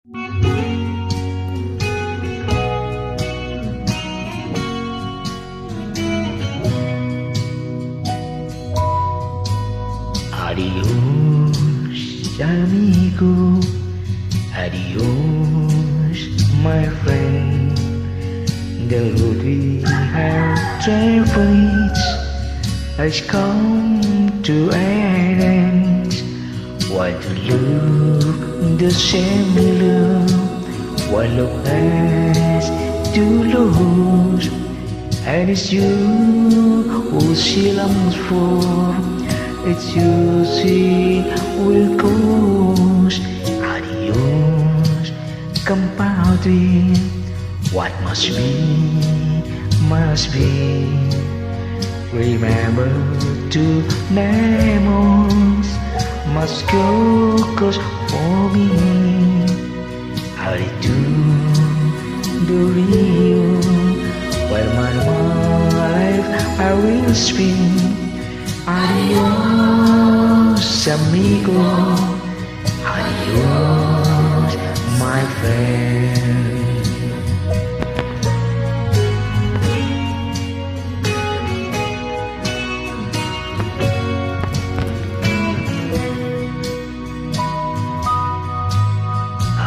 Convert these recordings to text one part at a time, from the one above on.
Adios, amigo. Adios, my friend. The road we have traveled has come to an end. Why to look the same look? What look has to lose? And it's you who she longs for. It's you she will cause. Adios, compadre. What must be, must be. Remember to name us. Must go, cause for me I do the real. While my life I will spend. Adios, amigo. Adios, my friend.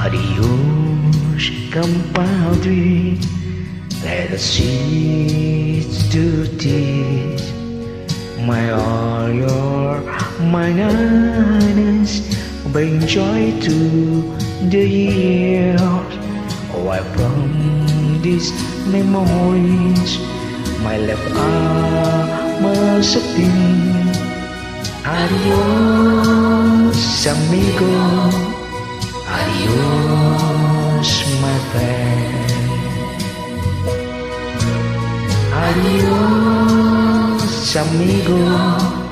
Adios, compadre. Let us cease to teach. My all your minus bring joy to the years. Oh, I from these memories, my left arm must have been. Adios, amigo. Adios, my friend. Adios, amigo.